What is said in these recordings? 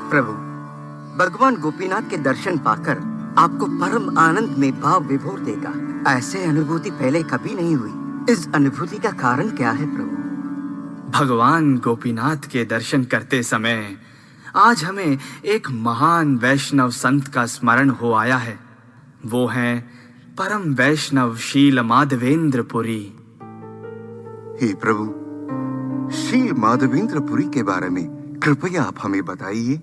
प्रभु, भगवान गोपीनाथ के दर्शन पाकर आपको परम आनंद में भाव विभोर देगा। ऐसे अनुभूति पहले कभी नहीं हुई। इस अनुभूति का कारण क्या है प्रभु? भगवान गोपीनाथ के दर्शन करते समय आज हमें एक महान वैष्णव संत का स्मरण हो आया है। वो हैं परम वैष्णव शील माधवेंद्र पुरी। हे प्रभु, शील माधवेंद्र पुरी के बारे में कृपया आप हमें बताइए।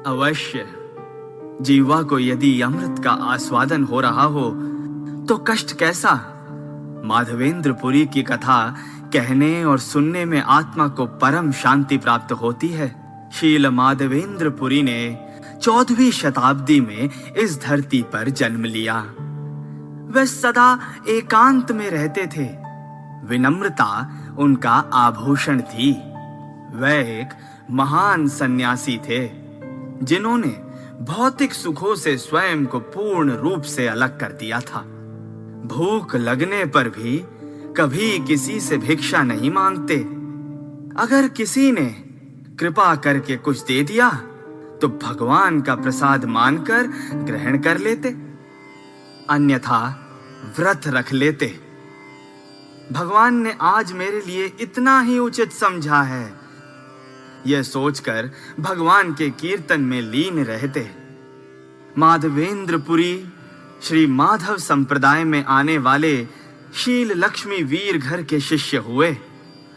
अवश्य। जीवा को यदि अमृत का आस्वादन हो रहा हो तो कष्ट कैसा। माधवेंद्र पुरी की कथा कहने और सुनने में आत्मा को परम शांति प्राप्त होती है। शील माधवेंद्र पुरी ने 14वीं शताब्दी में इस धरती पर जन्म लिया। वे सदा एकांत में रहते थे। विनम्रता उनका आभूषण थी। वे एक महान सन्यासी थे जिन्होंने भौतिक सुखों से स्वयं को पूर्ण रूप से अलग कर दिया था। भूख लगने पर भी कभी किसी से भिक्षा नहीं मांगते। अगर किसी ने कृपा करके कुछ दे दिया तो भगवान का प्रसाद मानकर ग्रहण कर लेते, अन्यथा व्रत रख लेते। भगवान ने आज मेरे लिए इतना ही उचित समझा है, यह सोचकर भगवान के कीर्तन में लीन रहते। माधवेंद्र पुरी श्री माधव संप्रदाय में आने वाले शील लक्ष्मी वीर घर के शिष्य हुए।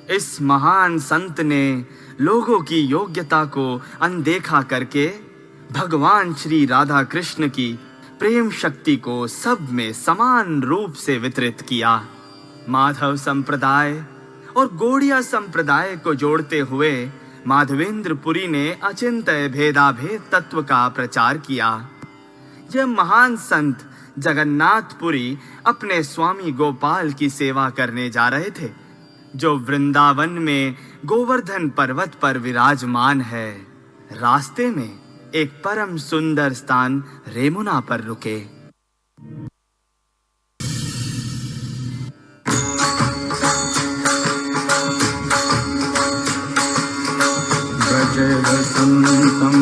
इस महान संत ने लोगों की योग्यता को अनदेखा करके भगवान श्री राधा कृष्ण की प्रेम शक्ति को सब में समान रूप से वितरित किया। माधव संप्रदाय और गौड़िया संप्रदाय को जोड़ते हुए माधवेंद्र पुरी ने अचिंत्य भेदाभेद तत्व का प्रचार किया। यह महान संत जगन्नाथपुरी अपने स्वामी गोपाल की सेवा करने जा रहे थे, जो वृंदावन में गोवर्धन पर्वत पर विराजमान है। रास्ते में एक परम सुंदर स्थान रेमुना पर रुके। व्रज वसंतम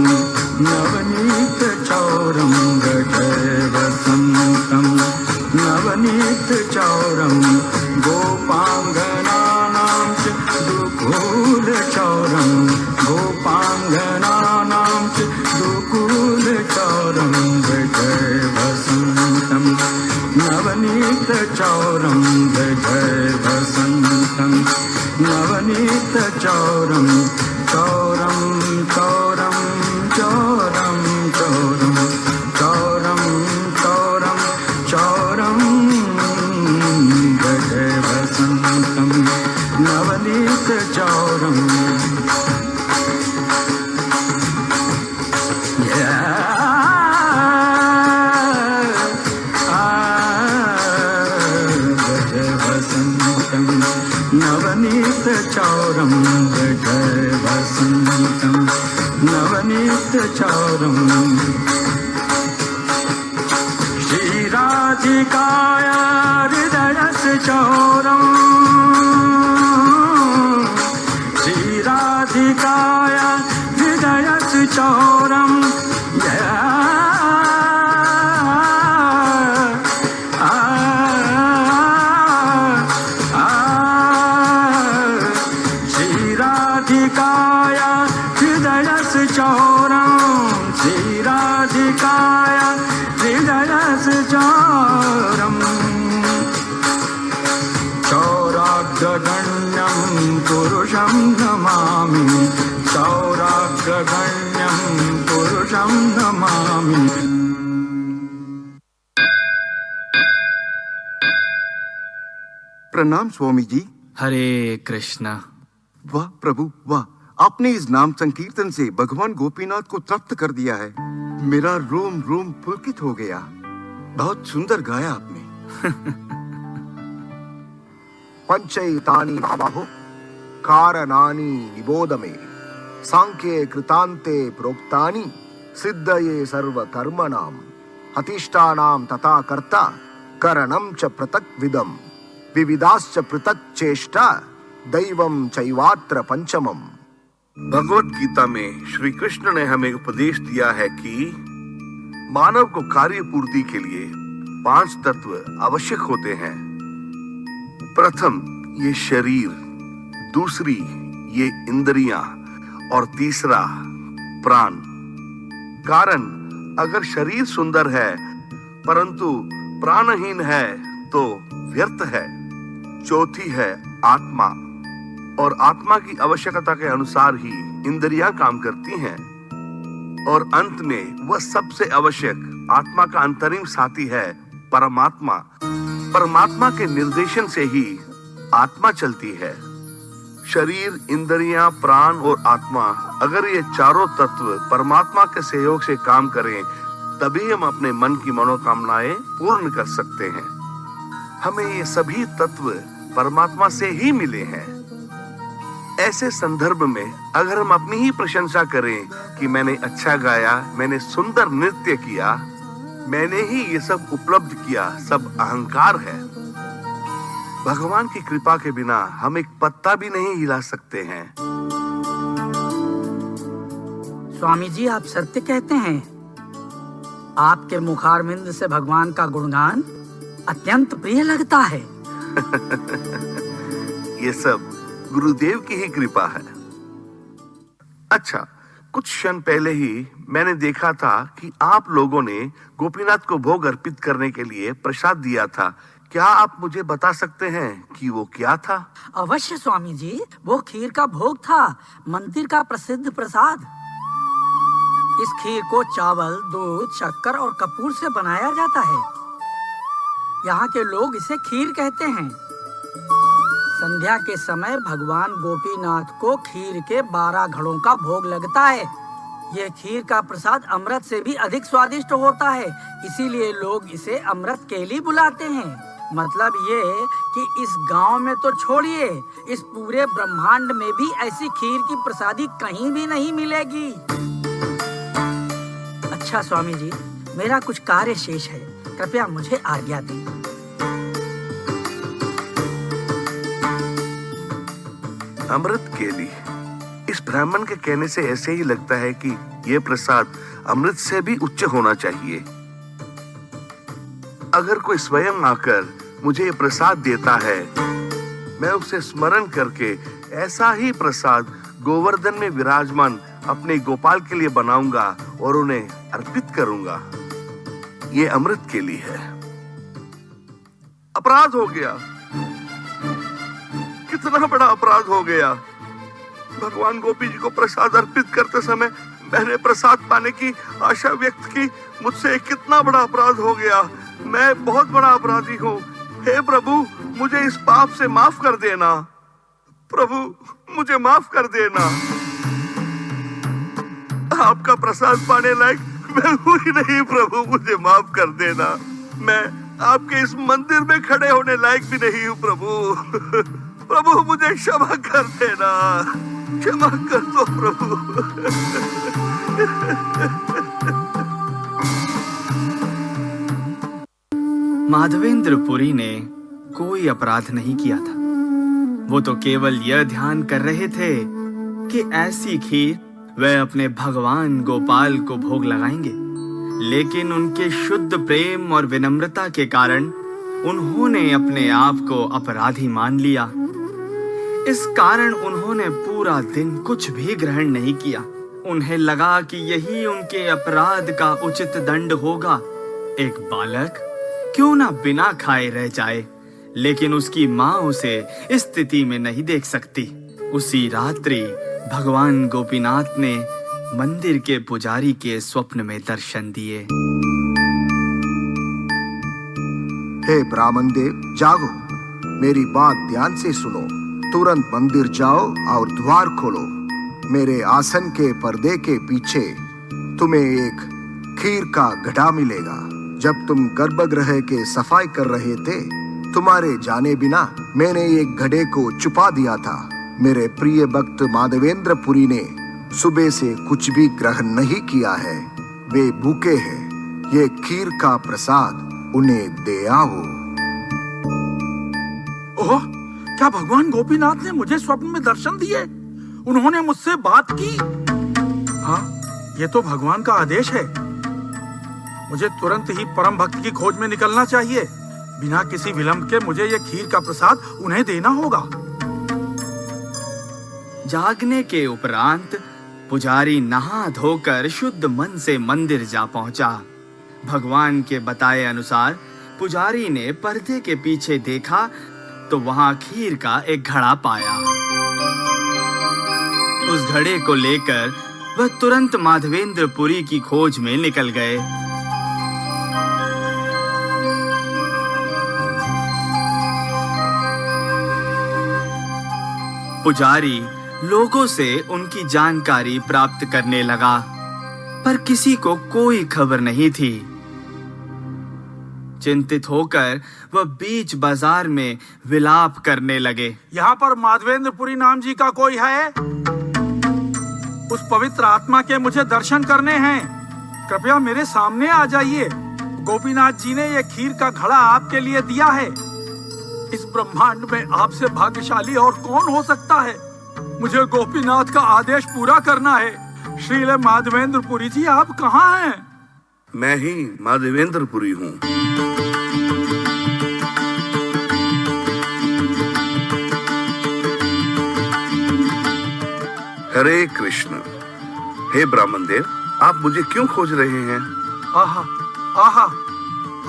नवनीत चौरम, व्रज वसंतम नवनीत चौरम, गोपांगनानां च दुकूल चौरम, गोपांगनानां च दुकूल चौरम, व्रज वसंतम नवनीत चौरम, व्रज वसंतम नवनीत चौरम, चौरम चौरम चौरम चौरम चौरम चौरम चौरम, व्रज वसंतम नवनीत चौरम। नवनीत चौरम, व्रज वसंतम नवनीत चौरम, श्रीराधिकाय हृदयस चौरम, श्रीराधिकाय हृदयस चौरम, श्रीराधिकाय हृदयस चौरम, श्रीराधिकाय हृदयस चौरम, चौराग्रगण्यं पुरुषं नमामि, चौराग्रगण्यं पुरुषं नमामि। प्रणाम स्वामी जी। हरे कृष्णा। वाह प्रभु वाह, आपने इस नाम संकीर्तन से भगवान गोपीनाथ को तृप्त कर दिया है। मेरा रोम रोम पुलकित हो गया। बहुत सुंदर गाया आपने। पंचैतानि बाहो कारणानि निबोध मे, सांख्ये कृतान्ते प्रोक्तानि सिद्धये सर्व कर्मणां, अतिष्ठानां तथा कर्ता करणं च पृथक् विदम्, विविधाश्च पृथक् चेष्टा दैवं चैवात्र पंचमम्। भगवत गीता में श्री कृष्ण ने हमें उपदेश दिया है कि मानव को कार्य पूर्ति के लिए 5 तत्व आवश्यक होते हैं। प्रथम ये शरीर, दूसरी ये इंद्रियां और तीसरा प्राण। कारण अगर शरीर सुंदर है परंतु प्राणहीन है तो व्यर्थ है। चौथी है आत्मा, और आत्मा की आवश्यकता के अनुसार ही इंद्रियां काम करती हैं। और अंत में वह सबसे आवश्यक आत्मा का अंतरिम साथी है परमात्मा। परमात्मा के निर्देशन से ही आत्मा चलती है। शरीर, इंद्रियां, प्राण और आत्मा, अगर ये चारों तत्व परमात्मा के सहयोग से काम करें तभी हम अपने मन की मनोकामनाएं पूर्ण कर सकते हैं। हमें ये सभी तत्व परमात्मा से ही मिले हैं। ऐसे संदर्भ में अगर हम अपनी ही प्रशंसा करें कि मैंने अच्छा गाया, मैंने सुंदर नृत्य किया, मैंने ही ये सब उपलब्ध किया, सब अहंकार है। भगवान की कृपा के बिना हम एक पत्ता भी नहीं हिला सकते हैं। स्वामी जी, आप सत्य कहते हैं। आपके मुखारविंद से भगवान का गुणगान अत्यंत प्रिय लगता है। ये सब गुरुदेव की ही कृपा है। अच्छा, कुछ क्षण पहले ही मैंने देखा था कि आप लोगों ने गोपीनाथ को भोग अर्पित करने के लिए प्रसाद दिया था। क्या आप मुझे बता सकते हैं कि वो क्या था? अवश्य स्वामी जी, वो खीर का भोग था, मंदिर का प्रसिद्ध प्रसाद। इस खीर को चावल, दूध, शक्कर और कपूर से बनाया जाता है। यहाँ के लोग इसे खीर कहते हैं। संध्या के समय भगवान गोपीनाथ को खीर के 12 घड़ों का भोग लगता है। यह खीर का प्रसाद अमृत से भी अधिक स्वादिष्ट होता है, इसीलिए लोग इसे अमृत केली बुलाते हैं। मतलब ये कि इस गांव में तो छोड़िए, इस पूरे ब्रह्मांड में भी ऐसी खीर की प्रसादी कहीं भी नहीं मिलेगी। अच्छा स्वामी जी, मेरा कुछ कार्य शेष है, कृपया मुझे आज्ञा दें। अमृत केली, इस ब्राह्मण के कहने से ऐसे ही लगता है कि यह प्रसाद अमृत से भी उच्च होना चाहिए। अगर कोई स्वयं आकर मुझे ये प्रसाद देता है, मैं उसे स्मरण करके ऐसा ही प्रसाद गोवर्धन में विराजमान अपने गोपाल के लिए बनाऊंगा और उन्हें अर्पित करूंगा। ये अमृत केली है। अपराध हो गया, कितना बड़ा अपराध हो गया। भगवान गोपी जी को प्रसाद अर्पित करते समय मैंने प्रसाद पाने की आशा व्यक्त की। मुझसे कितना बड़ा अपराध हो गया। मैं बहुत बड़ा अपराधी हूँ। हे प्रभु, मुझे इस पाप से माफ कर देना। प्रभु, मुझे माफ कर देना। आपका प्रसाद पाने लायक मैं हूँ ही नहीं। प्रभु, मुझे माफ कर देना। मैं आपके इस मंदिर में खड़े होने लायक भी नहीं हूँ। प्रभु, प्रभु, मुझे क्षमा कर देना। क्षमा कर दो प्रभु। माधवेंद्र पुरी ने कोई अपराध नहीं किया था। वो तो केवल यह ध्यान कर रहे थे कि ऐसी खीर वह अपने भगवान गोपाल को भोग लगाएंगे। लेकिन उनके शुद्ध प्रेम और विनम्रता के कारण उन्होंने अपने आप को अपराधी मान लिया। इस कारण उन्होंने पूरा दिन कुछ भी ग्रहण नहीं किया। उन्हें लगा कि यही उनके अपराध का उचित दंड होगा। एक बालक क्यों ना बिना खाए रह जाए, लेकिन उसकी माँ उसे इस स्थिति में नहीं देख सकती। उसी रात्रि भगवान गोपीनाथ ने मंदिर के पुजारी के स्वप्न में दर्शन दिए। हे ब्राह्मण देव, जागो, मेरी बात ध्यान से सुनो। तुरंत मंदिर जाओ और द्वार खोलो। मेरे आसन के पर्दे के पीछे तुम्हें एक खीर का घड़ा मिलेगा। जब तुम गर्भगृह के सफाई कर रहे थे, तुम्हारे जाने बिना मैंने एक घड़े को छुपा दिया था। मेरे प्रिय भक्त माधवेंद्र पुरी ने सुबह से कुछ भी ग्रहण नहीं किया है। वे भूखे हैं। ये खीर का प्रसाद उन्हें दे आओ। ओह, क्या भगवान गोपीनाथ ने मुझे स्वप्न में दर्शन दिए? उन्होंने मुझसे बात की। हाँ, ये तो भगवान का आदेश है। मुझे तुरंत ही परम भक्त की खोज में निकलना चाहिए। बिना किसी विलंब के मुझे ये खीर का प्रसाद उन्हें देना होगा। जागने के उपरांत पुजारी नहा धोकर शुद्ध मन से मंदिर जा पहुंचा। भगवान के बताए अनुसार पुजारी ने पर्दे के पीछे देखा तो वहां खीर का एक घड़ा पाया। उस घड़े को लेकर वह तुरंत माधवेंद्रपुरी की खोज में निकल गए। पुजारी लोगों से उनकी जानकारी प्राप्त करने लगा, पर किसी को कोई खबर नहीं थी। चिंतित होकर वह बीच बाजार में विलाप करने लगे। यहाँ पर माधवेंद्रपुरी नाम जी का कोई है? उस पवित्र आत्मा के मुझे दर्शन करने हैं। कृपया मेरे सामने आ जाइए। गोपीनाथ जी ने यह खीर का घड़ा आपके लिए दिया है। इस ब्रह्मांड में आपसे भाग्यशाली और कौन हो सकता है? मुझे गोपीनाथ का आदेश पूरा करना है। श्रील माधवेंद्रपुरी जी, आप कहाँ हैं? मैं ही माधवेंद्रपुरी हूँ। हरे कृष्ण। हे ब्राह्मण देव, आप मुझे क्यों खोज रहे हैं? आहा, आहा,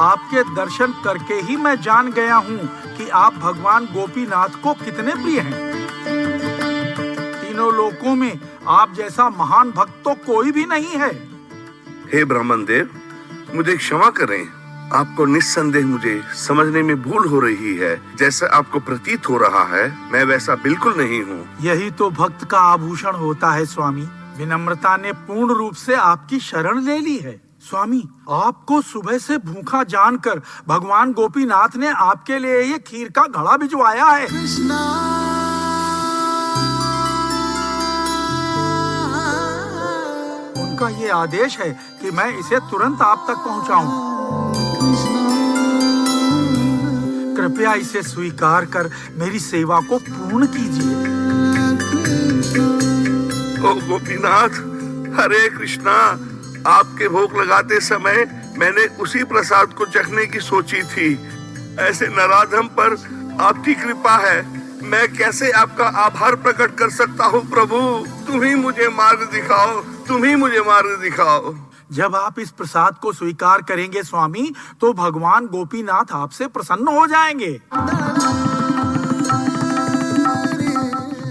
आपके दर्शन करके ही मैं जान गया हूँ कि आप भगवान गोपीनाथ को कितने प्रिय हैं। तीनों लोकों में आप जैसा महान भक्त तो कोई भी नहीं है। हे ब्राह्मण देव, मुझे क्षमा करें। आपको निस्संदेह मुझे समझने में भूल हो रही है। जैसा आपको प्रतीत हो रहा है, मैं वैसा बिल्कुल नहीं हूँ। यही तो भक्त का आभूषण होता है स्वामी। विनम्रता ने पूर्ण रूप से आपकी शरण ले ली है। स्वामी, आपको सुबह से भूखा जानकर भगवान गोपीनाथ ने आपके लिए ये खीर का घड़ा भिजवाया है। उनका ये आदेश है कि मैं इसे तुरंत आप तक पहुंचाऊं। कृपया इसे स्वीकार कर मेरी सेवा को पूर्ण कीजिए। ओ गोपीनाथ, हरे कृष्णा। आपके भोग लगाते समय मैंने उसी प्रसाद को चखने की सोची थी। ऐसे नराधम पर आपकी कृपा है। मैं कैसे आपका आभार प्रकट कर सकता हूँ प्रभु? तुम ही मुझे मार्ग दिखाओ, तुम ही मुझे मार्ग दिखाओ। जब आप इस प्रसाद को स्वीकार करेंगे स्वामी, तो भगवान गोपीनाथ आपसे प्रसन्न हो जाएंगे।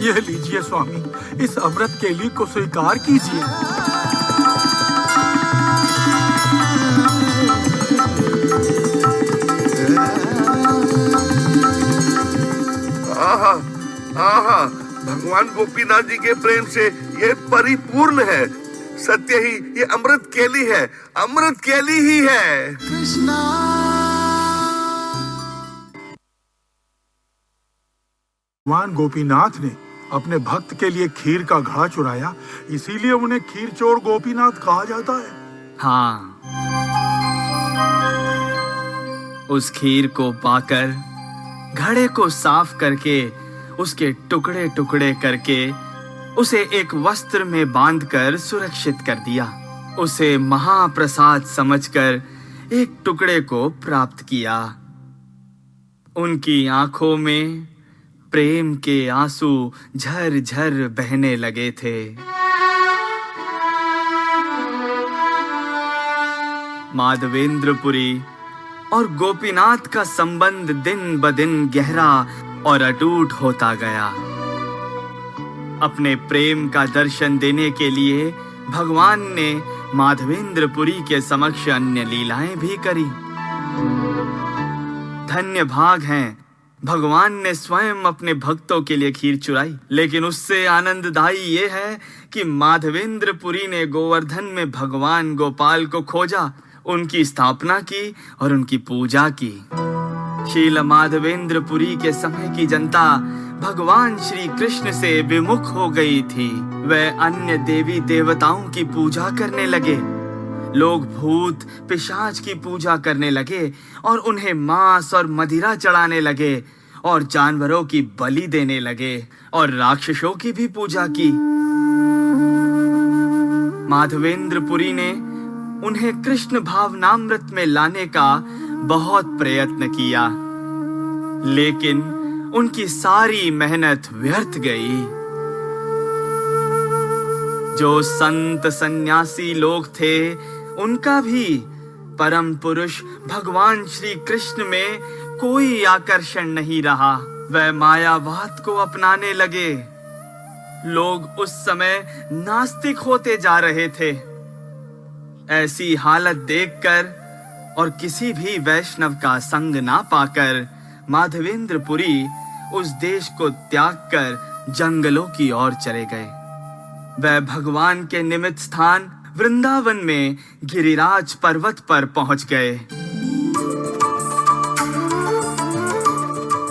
यह लीजिए स्वामी, इस अमृत केली को स्वीकार कीजिए। आहा, आहा, भगवान गोपीनाथ जी के प्रेम से ये परिपूर्ण है। सत्य ही ये अमृत केली है, अमृत केली ही है। भगवान गोपीनाथ ने अपने भक्त के लिए खीर का घड़ा चुराया, इसीलिए उन्हें खीर चोर गोपीनाथ कहा जाता है। हाँ, उस खीर को पाकर, घड़े को साफ करके, उसके टुकड़े टुकड़े करके, उसे एक वस्त्र में बांधकर सुरक्षित कर दिया। उसे महाप्रसाद समझकर एक टुकड़े को प्राप्त किया। उनकी आंखों में प्रेम के आंसू झर झर बहने लगे थे। माधवेंद्रपुरी और गोपीनाथ का संबंध दिन ब दिन गहरा और अटूट होता गया। अपने प्रेम का दर्शन देने के लिए भगवान ने माधवेंद्रपुरी के समक्ष अन्य लीलाएं भी करी। धन्य भाग हैं, भगवान ने स्वयं अपने भक्तों के लिए खीर चुराई। लेकिन उससे आनंददायी ये है कि माधवेंद्रपुरी ने गोवर्धन में भगवान गोपाल को खोजा, उनकी स्थापना की और उनकी पूजा की। शील माधवेंद्रपुरी के समय की जनता भगवान श्री कृष्ण से विमुख हो गई थी। वह अन्य देवी देवताओं की पूजा करने लगे। लोग भूत पिशाच की पूजा करने लगे और उन्हें मांस और मदिरा चढ़ाने लगे और जानवरों की बलि देने लगे और राक्षसों की भी पूजा की। माधवेंद्रपुरी ने उन्हें कृष्ण भावनामृत में लाने का बहुत प्रयत्न किया, लेकिन उनकी सारी मेहनत व्यर्थ गई। जो संत सन्यासी लोग थे, उनका भी परम पुरुष भगवान श्री कृष्ण में कोई आकर्षण नहीं रहा। वह मायावाद को अपनाने लगे। लोग उस समय नास्तिक होते जा रहे थे। ऐसी हालत देखकर और किसी भी वैष्णव का संग ना पाकर माधवेंद्रपुरी उस देश को त्याग कर जंगलों की ओर चले गए। वह भगवान के निमित्त स्थान वृंदावन में गिरिराज पर्वत पर पहुंच गए।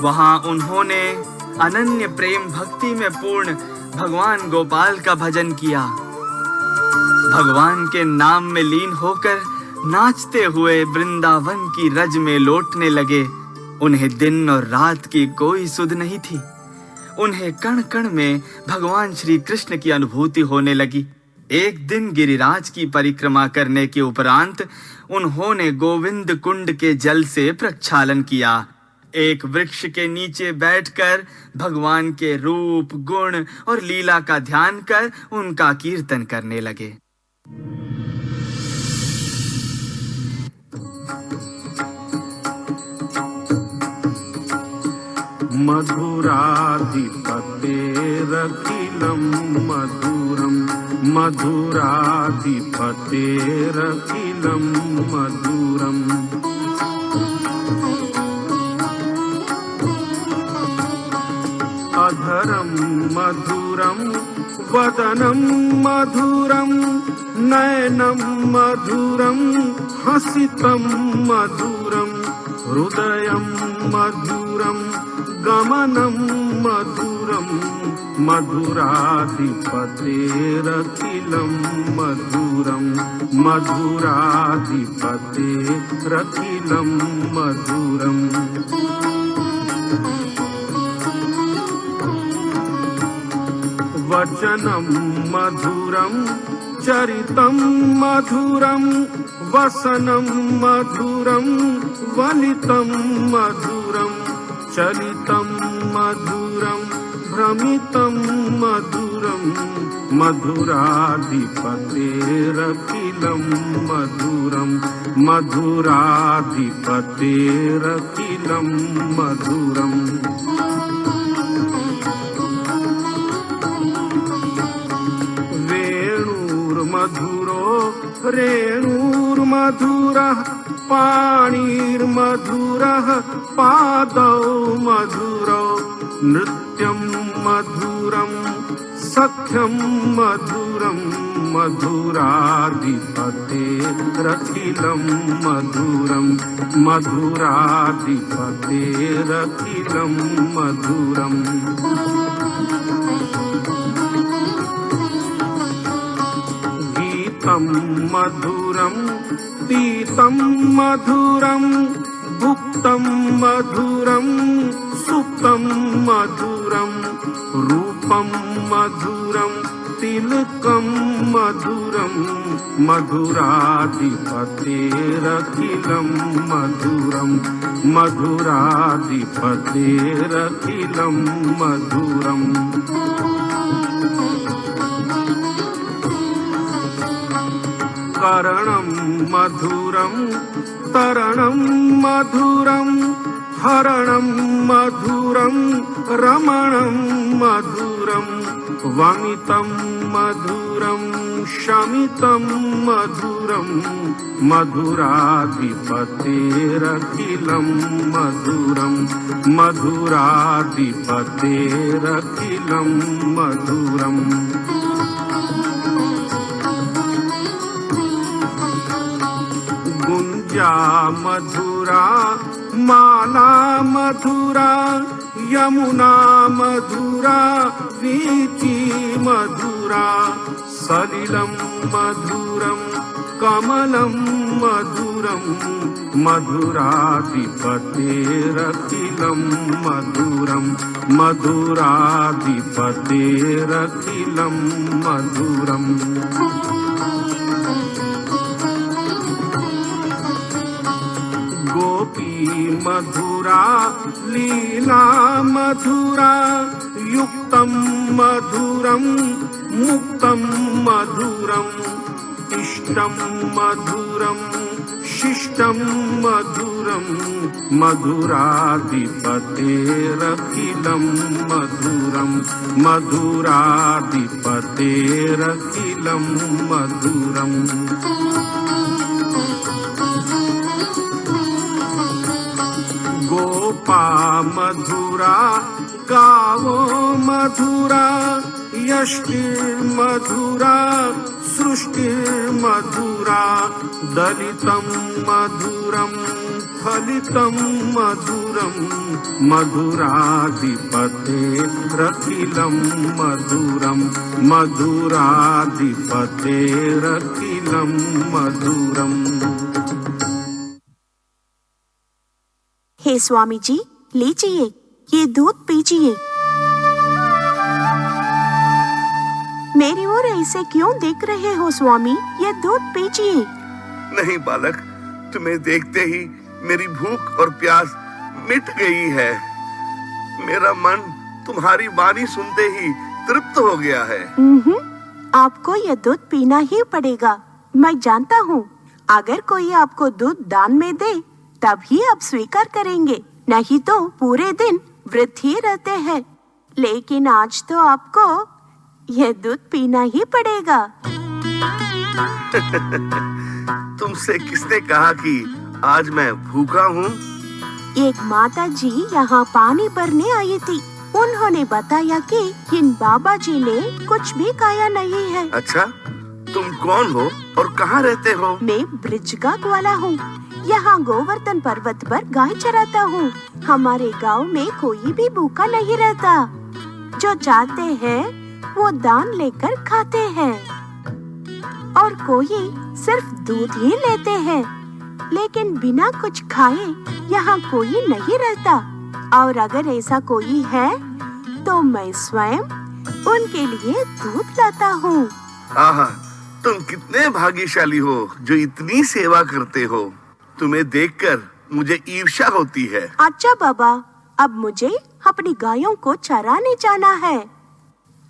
वहां उन्होंने अनन्य प्रेम भक्ति में पूर्ण भगवान गोपाल का भजन किया। भगवान के नाम में लीन होकर नाचते हुए वृंदावन की रज में लौटने लगे। उन्हें दिन और रात की कोई सुध नहीं थी। उन्हें कण कण में भगवान श्री कृष्ण की अनुभूति होने लगी। एक दिन गिरिराज की परिक्रमा करने के उपरांत उन्होंने गोविंद कुंड के जल से प्रक्षालन किया। एक वृक्ष के नीचे बैठकर भगवान के रूप, गुण और लीला का ध्यान कर उनका कीर्तन करने लगे। मधुराधिपतेरखिलं मधुरं मधुराधिपतेरखिलं मधुरम् अधरं मधुरं वदनं मधुरं नयनं मधुरं हसितं मधुरं हृदयं मधुरं गमनं मधुरं मधुराधिपतेरखिलं मधुरं मधुराधिपतेरखिलं मधुरम् वचनं मधुरं चरितं मधुरं वसनं मधुरं वलितं मधुरं चलितं मधुरं भ्रमितं मधुरं मधुराधिपतेरखिलं मधुरं मधुराधिपतेरखिलं मधुरम् वेणुर्मधुरो रेणुर्मधुरः पाणिर्मधुरः पादौ मधुरौ नृत्यं मधुरं सख्यं मधुरं मधुराधिपतेरखिलं मधुरं मधुराधिपतेरखिलं मधुरम् गीतं मधुरं पीतं मधुरं भुक्तं मधुरं सुप्तं मधुरं रूपं मधुरं तिलकं मधुरं मधुराधिपतेरखिलं मधुरं मधुराधिपतेरखिलं मधुरम् करणं मधुरं तरणं मधुरं हरणं मधुरं रमणं मधुरं वमितं मधुरं शमितं मधुरं मधुराधिपतेरखिलं मधुरं मधुराधिपतेरखिलं मधुरम् गुंजा मधुरा माला मधुरा यमुना मधुरा वीची मधुरा सलिलं मधुरं कमलं मधुरं मधुराधिपतेरखिलं मधुरं मधुराधिपतेरखिलं मधुरम् गोपी मधुरा लीला मधुरा युक्तं मधुरं मुक्तं मधुरम् इष्टं मधुरं शिष्टं मधुरं मधुराधिपतेरखिलं मधुरं मधुराधिपतेरखिलं मधुरम् गोपा मधुरा गावो मधुरा यष्टिर्मधुरा सृष्टिर्मधुरा दलितं मधुरं फलितं मधुरं मधुराधिपतेरखिलं मधुरं मधुराधिपतेरखिलं मधुरम्। हे स्वामी जी, लीजिए, ये दूध पीजिए। मेरी ओर ऐसे क्यों देख रहे हो स्वामी? ये दूध पीजिए। नहीं बालक, तुम्हें देखते ही मेरी भूख और प्यास मिट गई है। मेरा मन तुम्हारी वाणी सुनते ही तृप्त हो गया है। आपको ये दूध पीना ही पड़ेगा। मैं जानता हूँ, अगर कोई आपको दूध दान में दे तभी आप स्वीकार करेंगे, नहीं तो पूरे दिन वृत ही रहते हैं। लेकिन आज तो आपको यह दूध पीना ही पड़ेगा। तुमसे किसने कहा कि आज मैं भूखा हूँ? एक माता जी यहाँ पानी भरने आई थी। उन्होंने बताया कि इन बाबा जी ने कुछ भी खाया नहीं है। अच्छा, तुम कौन हो और कहाँ रहते हो? मैं ब्रिज का ग्वाला हूँ। यहाँ गोवर्धन पर्वत पर गाय चराता हूँ। हमारे गांव में कोई भी भूखा नहीं रहता। जो चाहते हैं वो दान लेकर खाते हैं और कोई सिर्फ दूध ही लेते हैं। लेकिन बिना कुछ खाए यहाँ कोई नहीं रहता। और अगर ऐसा कोई है तो मैं स्वयं उनके लिए दूध लाता हूँ। आहा, तुम कितने भाग्यशाली हो जो इतनी सेवा करते हो। तुम्हें देखकर मुझे ईर्ष्या होती है। अच्छा बाबा, अब मुझे अपनी गायों को चराने जाना है।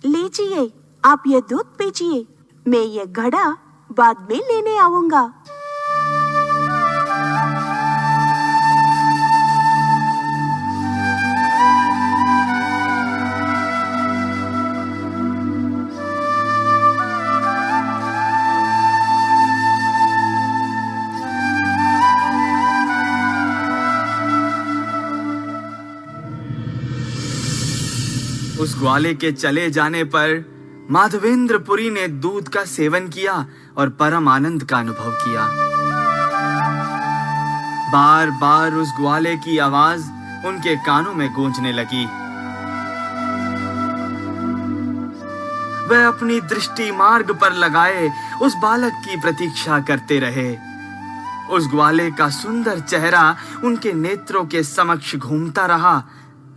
लीजिए, आप ये दूध पीजिए। मैं ये घड़ा बाद में लेने आऊंगा। उस ग्वाले के चले जाने पर माधवेंद्र पुरी ने दूध का सेवन किया और परम आनंद का अनुभव किया। बार बार उस ग्वाले की आवाज उनके कानों में गूंजने लगी। वह अपनी दृष्टि मार्ग पर लगाए उस बालक की प्रतीक्षा करते रहे। उस ग्वाले का सुंदर चेहरा उनके नेत्रों के समक्ष घूमता रहा,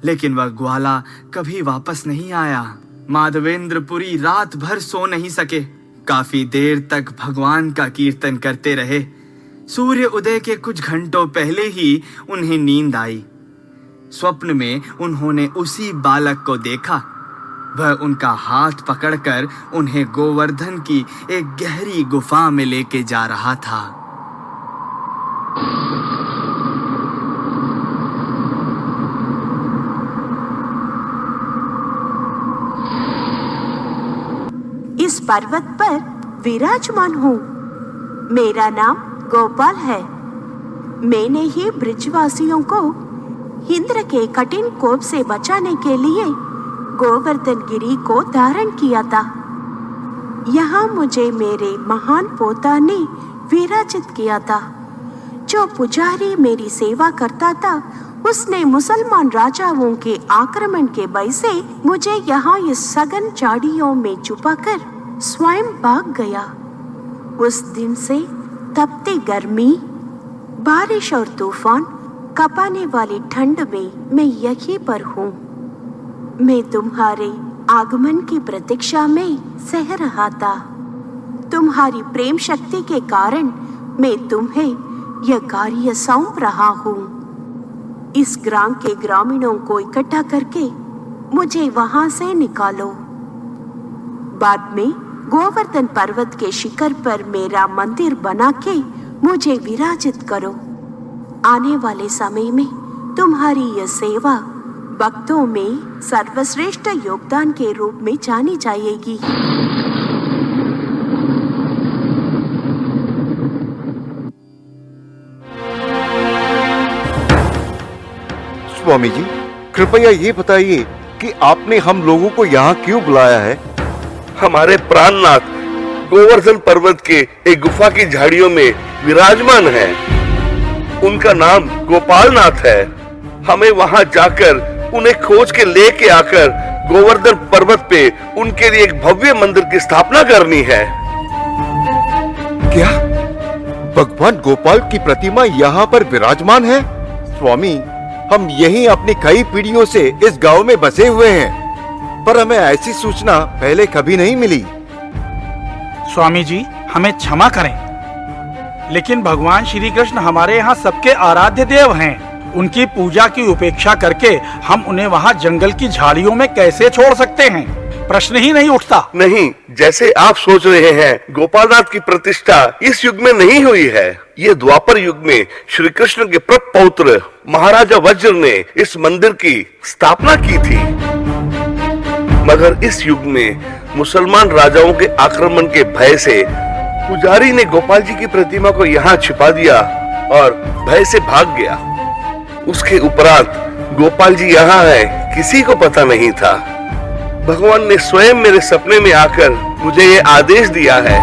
लेकिन वह ग्वाला कभी वापस नहीं आया। माधवेंद्र पुरी रात भर सो नहीं सके। काफी देर तक भगवान का कीर्तन करते रहे। सूर्य उदय के कुछ घंटों पहले ही उन्हें नींद आई। स्वप्न में उन्होंने उसी बालक को देखा। वह उनका हाथ पकड़कर उन्हें गोवर्धन की एक गहरी गुफा में लेके जा रहा था। इस पर्वत पर विराजमान हूँ। मेरा नाम गोपाल है। मैंने ही ब्रिजवासियों को इंद्र के कठिन कोप से बचाने के लिए गोवर्धन गिरी को धारण किया था। यहाँ मुझे मेरे महान पोता ने विराजित किया था। जो पुजारी मेरी सेवा करता था, उसने मुसलमान राजाओं के आक्रमण के भय से मुझे यहाँ इस सघन झाड़ियों में छुपाकर स्वयं भाग गया। उस दिन से तपती गर्मी, बारिश और तूफान कपाने वाली ठंड में मैं यहीं पर हूँ। मैं तुम्हारे आगमन की प्रतीक्षा में सह रहा था। तुम्हारी प्रेम शक्ति के कारण मैं तुम्हें यह कार्य सौंप रहा हूँ। इस ग्राम के ग्रामीणों को इकट्ठा करके मुझे वहां से निकालो। बाद में गोवर्धन पर्वत के शिखर पर मेरा मंदिर बना के मुझे विराजित करो। आने वाले समय में तुम्हारी यह सेवा भक्तों में सर्वश्रेष्ठ योगदान के रूप में जानी जाएगी। स्वामी जी, कृपया ये बताइए कि आपने हम लोगों को यहाँ क्यों बुलाया है? हमारे प्राणनाथ गोवर्धन पर्वत के एक गुफा की झाड़ियों में विराजमान है। उनका नाम गोपालनाथ है। हमें वहां जाकर उन्हें खोज के लेके आकर गोवर्धन पर्वत पे उनके लिए एक भव्य मंदिर की स्थापना करनी है। क्या भगवान गोपाल की प्रतिमा यहाँ पर विराजमान है? स्वामी, हम यहीं अपनी कई पीढ़ियों से इस गांव में बसे हुए हैं, पर हमें ऐसी सूचना पहले कभी नहीं मिली। स्वामी जी, हमें क्षमा करें, लेकिन भगवान श्री कृष्ण हमारे यहाँ सबके आराध्य देव हैं। उनकी पूजा की उपेक्षा करके हम उन्हें वहाँ जंगल की झाड़ियों में कैसे छोड़ सकते हैं? प्रश्न ही नहीं उठता। नहीं, जैसे आप सोच रहे हैं, गोपालनाथ की प्रतिष्ठा इस युग में नहीं हुई है। ये द्वापर युग में श्री कृष्ण के प्रपौत्र महाराजा वज्र ने इस मंदिर की स्थापना की थी। मगर इस युग में मुसलमान राजाओं के आक्रमण के भय से पुजारी ने गोपाल जी की प्रतिमा को यहाँ छिपा दिया और भय से भाग गया। उसके उपरांत गोपाल जी यहाँ है, किसी को पता नहीं था। भगवान ने स्वयं मेरे सपने में आकर मुझे ये आदेश दिया है।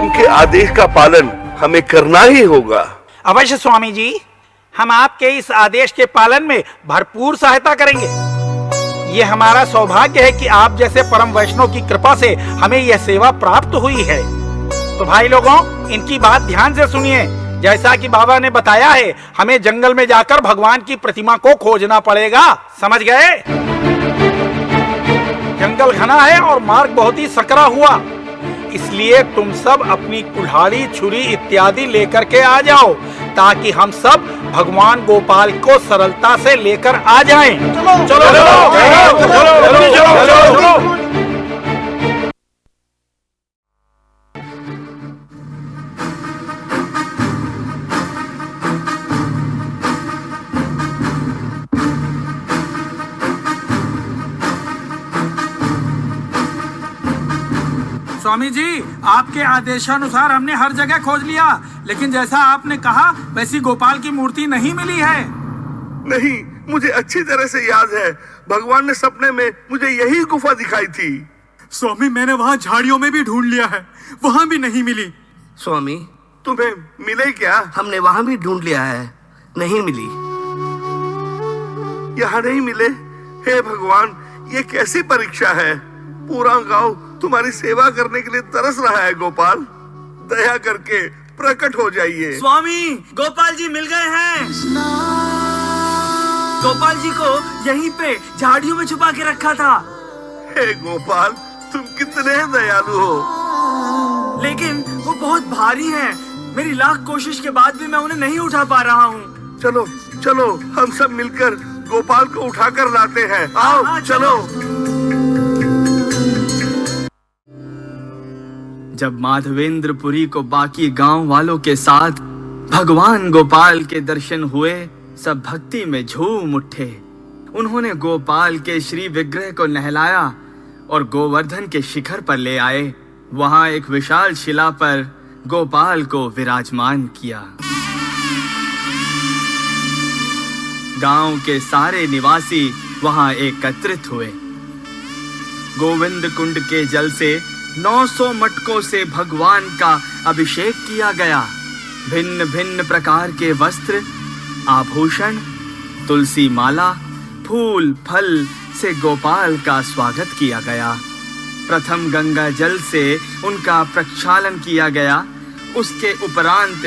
उनके आदेश का पालन हमें करना ही होगा। अवश्य स्वामी जी, हम आपके इस आदेश के पालन में भरपूर सहायता करेंगे। ये हमारा सौभाग्य है कि आप जैसे परम वैष्णव की कृपा से हमें यह सेवा प्राप्त हुई है। तो भाई लोगों, इनकी बात ध्यान से सुनिए। जैसा कि बाबा ने बताया है, हमें जंगल में जाकर भगवान की प्रतिमा को खोजना पड़ेगा। समझ गए? जंगल घना है और मार्ग बहुत ही सकरा हुआ, इसलिए तुम सब अपनी कुल्हाड़ी, छुरी इत्यादि लेकर के आ जाओ, ताकि हम सब भगवान गोपाल को सरलता से लेकर आ जाएं। चलो चलो चलो चलो चलो चलो। स्वामी जी, आपके आदेशानुसार हमने हर जगह खोज लिया, लेकिन जैसा आपने कहा वैसी गोपाल की मूर्ति नहीं मिली है। नहीं, मुझे अच्छी तरह से याद है, भगवान ने सपने में मुझे यही गुफा दिखाई थी। स्वामी, मैंने वहाँ झाड़ियों में भी ढूंढ लिया है, वहाँ भी नहीं मिली। स्वामी, तुम्हें मिले क्या? हमने वहाँ भी ढूंढ लिया है, नहीं मिली। यहाँ नहीं मिले? हे भगवान, ये कैसी परीक्षा है? पूरा गांव तुम्हारी सेवा करने के लिए तरस रहा है। गोपाल, दया करके प्रकट हो जाइए। स्वामी, गोपाल जी मिल गए हैं। गोपाल जी को यहीं पे झाड़ियों में छुपा के रखा था। हे गोपाल, तुम कितने दयालु हो। लेकिन वो बहुत भारी हैं। मेरी लाख कोशिश के बाद भी मैं उन्हें नहीं उठा पा रहा हूँ। चलो चलो, हम सब मिलकर गोपाल को उठाकर लाते हैं। आओ चलो। जब माधवेंद्रपुरी को बाकी गांव वालों के साथ भगवान गोपाल के दर्शन हुए, सब भक्ति में झूम उठे। उन्होंने गोपाल के श्री विग्रह को नहलाया और गोवर्धन के शिखर पर ले आए। वहां एक विशाल शिला पर गोपाल को विराजमान किया। गांव के सारे निवासी वहां एकत्रित हुए। गोविंद कुंड के जल से 900 मटकों से भगवान का अभिषेक किया गया। भिन्न भिन्न प्रकार के वस्त्र, आभूषण, तुलसी माला, फूल, फल से गोपाल का स्वागत किया गया। प्रथम गंगा जल से उनका प्रक्षालन किया गया। उसके उपरांत